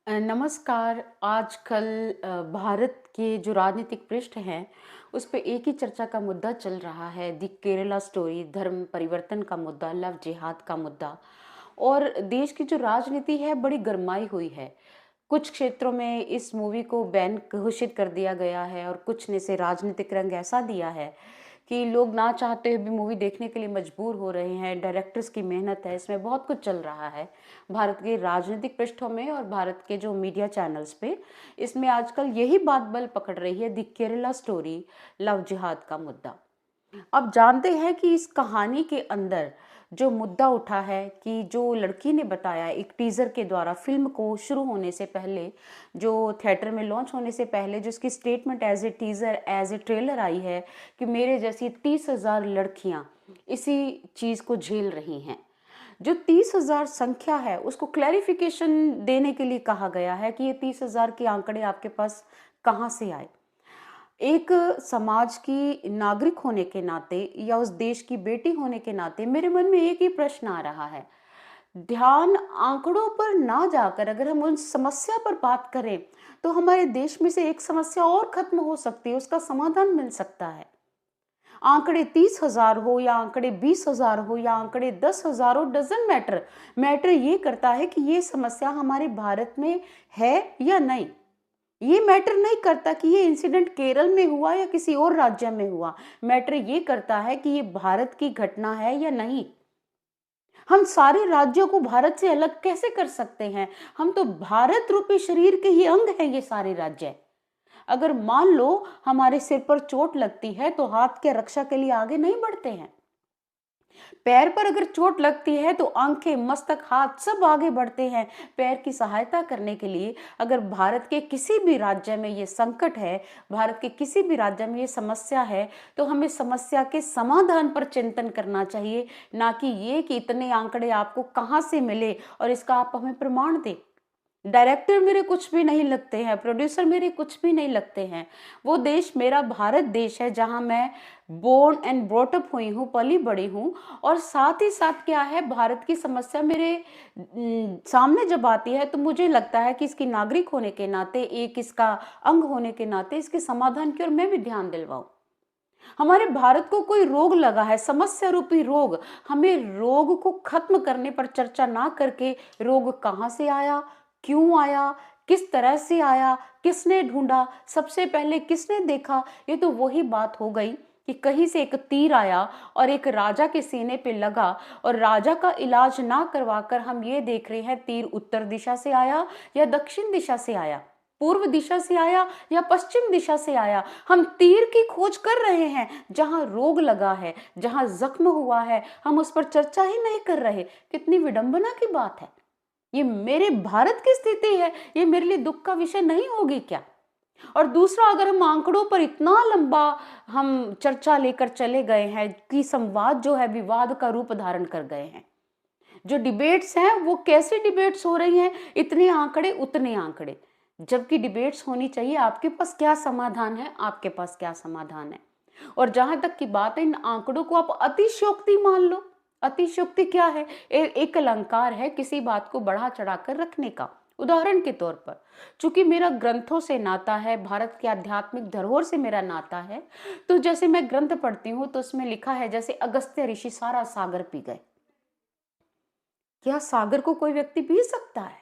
नमस्कार। आजकल भारत के जो राजनीतिक पृष्ठ हैं, उस पे एक ही चर्चा का मुद्दा चल रहा है, द केरला स्टोरी, धर्म परिवर्तन का मुद्दा, लव जिहाद का मुद्दा। और देश की जो राजनीति है, बड़ी गरमाई हुई है। कुछ क्षेत्रों में इस मूवी को बैन घोषित कर दिया गया है और कुछ ने इसे राजनीतिक रंग ऐसा दिया है कि लोग ना चाहते हुए भी मूवी देखने के लिए मजबूर हो रहे हैं। डायरेक्टर्स की मेहनत है, इसमें बहुत कुछ चल रहा है भारत के राजनीतिक पृष्ठों में और भारत के जो मीडिया चैनल्स पे। इसमें आजकल यही बात बल पकड़ रही है, द केरला स्टोरी, लव जिहाद का मुद्दा। आप जानते हैं कि इस कहानी के अंदर जो मुद्दा उठा है कि जो लड़की ने बताया एक टीजर के द्वारा, फिल्म को शुरू होने से पहले, जो थिएटर में लॉन्च होने से पहले जिसकी statement as a teaser, as a trailer आई है कि मेरे जैसी 30,000 लड़कियां इसी चीज को झेल रही हैं। जो 30,000 संख्या है उसको क्लैरिफिकेशन देने के लिए कहा गया है कि ये 30,000 के आंकड़े आपके पास कहाँ से आए। एक समाज की नागरिक होने के नाते या उस देश की बेटी होने के नाते मेरे मन में एक ही प्रश्न आ रहा है। ध्यान आंकड़ों पर ना जाकर अगर हम उन समस्या पर बात करें, तो हमारे देश में से एक समस्या और खत्म हो सकती है, उसका समाधान मिल सकता है। आंकड़े 30,000 हो या आंकड़े 20,000 हो या आंकड़े 10,000 हो, डजंट मैटर। मैटर ये करता है कि ये समस्या हमारे भारत में है या नहीं। ये मैटर नहीं करता कि ये इंसिडेंट केरल में हुआ या किसी और राज्य में हुआ। मैटर ये करता है कि ये भारत की घटना है या नहीं। हम सारे राज्यों को भारत से अलग कैसे कर सकते हैं? हम तो भारत रूपी शरीर के ही अंग हैं ये सारे राज्य। अगर मान लो हमारे सिर पर चोट लगती है तो हाथ के रक्षा के लिए आगे नहीं बढ़ते हैं। पैर पर अगर चोट लगती है तो आंखें, मस्तक, हाथ सब आगे बढ़ते हैं पैर की सहायता करने के लिए। अगर भारत के किसी भी राज्य में ये संकट है, भारत के किसी भी राज्य में ये समस्या है, तो हमें समस्या के समाधान पर चिंतन करना चाहिए, ना कि ये कि इतने आंकड़े आपको कहाँ से मिले और इसका आप हमें प्रमाण दें। डायरेक्टर मेरे कुछ भी नहीं लगते हैं, प्रोड्यूसर मेरे कुछ भी नहीं लगते हैं। वो देश मेरा भारत देश है जहां मैं बोर्न एंड ब्रॉट अप हुई हूँ, पली बड़ी हूँ। और साथ ही साथ क्या है, भारत की समस्या मेरे सामने जब आती है तो मुझे लगता है कि इसकी नागरिक होने के नाते, एक इसका अंग होने के नाते इसके समाधान की ओर मैं भी ध्यान दिलवाऊं। हमारे भारत को कोई रोग लगा है, समस्या रूपी रोग। हमें रोग को खत्म करने पर चर्चा ना करके रोग कहाँ से आया, क्यों आया, किस तरह से आया, किसने ढूंढा, सबसे पहले किसने देखा, ये तो वही बात हो गई कि कहीं से एक तीर आया और एक राजा के सीने पे लगा और राजा का इलाज ना करवाकर हम ये देख रहे हैं तीर उत्तर दिशा से आया या दक्षिण दिशा से आया, पूर्व दिशा से आया या पश्चिम दिशा से आया। हम तीर की खोज कर रहे हैं, जहां रोग लगा है, जहां जख्म हुआ है, हम उस पर चर्चा ही नहीं कर रहे। कितनी विडंबना की बात है। ये मेरे भारत की स्थिति है, ये मेरे लिए दुख का विषय नहीं होगी क्या? और दूसरा, अगर हम आंकड़ों पर इतना लंबा हम चर्चा लेकर चले गए हैं कि संवाद जो है विवाद का रूप धारण कर गए हैं। जो डिबेट्स हैं वो कैसी डिबेट्स हो रही हैं, इतने आंकड़े उतने आंकड़े। जबकि डिबेट्स होनी चाहिए आपके पास क्या समाधान है, आपके पास क्या समाधान है। और जहां तक की बात है, इन आंकड़ों को आप अतिशयोक्ति मान लो। अतिशयोक्ति क्या है? एक अलंकार है किसी बात को बढ़ा चढ़ाकर रखने का। उदाहरण के तौर पर, चूंकि मेरा ग्रंथों से नाता है, भारत के आध्यात्मिक धरोहर से मेरा नाता है, तो जैसे मैं ग्रंथ पढ़ती हूँ तो उसमें लिखा है जैसे अगस्त्य ऋषि सारा सागर पी गए। क्या सागर को कोई व्यक्ति पी सकता है?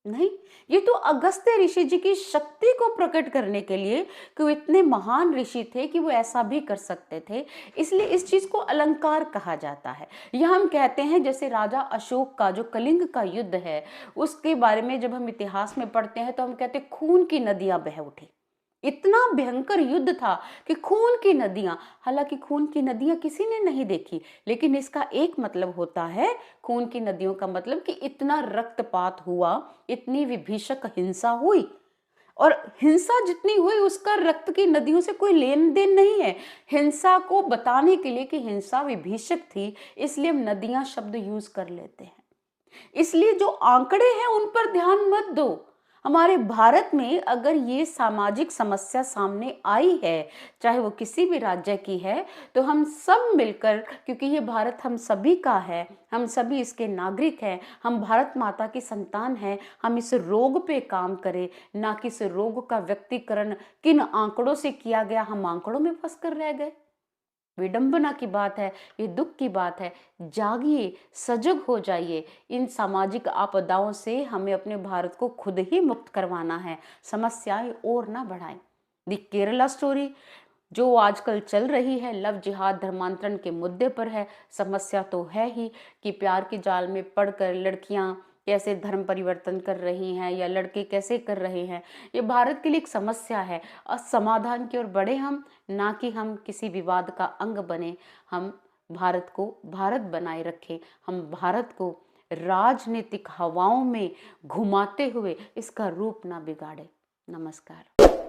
नहीं। ये तो अगस्त्य ऋषि जी की शक्ति को प्रकट करने के लिए, कि वो इतने महान ऋषि थे कि वो ऐसा भी कर सकते थे, इसलिए इस चीज को अलंकार कहा जाता है। यह हम कहते हैं जैसे राजा अशोक का जो कलिंग का युद्ध है, उसके बारे में जब हम इतिहास में पढ़ते हैं तो हम कहते हैं खून की नदियां बह उठी। इतना भयंकर युद्ध था कि खून की नदियां, हालांकि खून की नदियां किसी ने नहीं देखी, लेकिन इसका एक मतलब होता है, खून की नदियों का मतलब कि इतना रक्तपात हुआ, इतनी विभीषक हिंसा हुई। और हिंसा जितनी हुई उसका रक्त की नदियों से कोई लेन देन नहीं है। हिंसा को बताने के लिए कि हिंसा विभीषक थी, इसलिए हम नदियां शब्द यूज कर लेते हैं। इसलिए जो आंकड़े हैं उन पर ध्यान मत दो। हमारे भारत में अगर ये सामाजिक समस्या सामने आई है, चाहे वो किसी भी राज्य की है, तो हम सब मिलकर, क्योंकि ये भारत हम सभी का है, हम सभी इसके नागरिक हैं, हम भारत माता की संतान हैं, हम इस रोग पे काम करें, ना कि इस रोग का व्यक्तिकरण किन आंकड़ों से किया गया, हम आंकड़ों में फंस कर रह गए। विडंबना की बात है, ये दुख की बात है। जागिए, सजग हो जाइए। इन सामाजिक आपदाओं से हमें अपने भारत को खुद ही मुक्त करवाना है, समस्याएं और ना बढ़ाएं। दी केरला स्टोरी जो आजकल चल रही है, लव जिहाद धर्मांतरण के मुद्दे पर है। समस्या तो है ही कि प्यार के जाल में पड़कर लड़कियां कैसे धर्म परिवर्तन कर रही हैं या लड़के कैसे कर रहे हैं। ये भारत के लिए एक समस्या है और समाधान की ओर बढ़े हम, ना कि हम किसी विवाद का अंग बने। हम भारत को भारत बनाए रखें, हम भारत को राजनीतिक हवाओं में घुमाते हुए इसका रूप ना बिगाड़े। नमस्कार।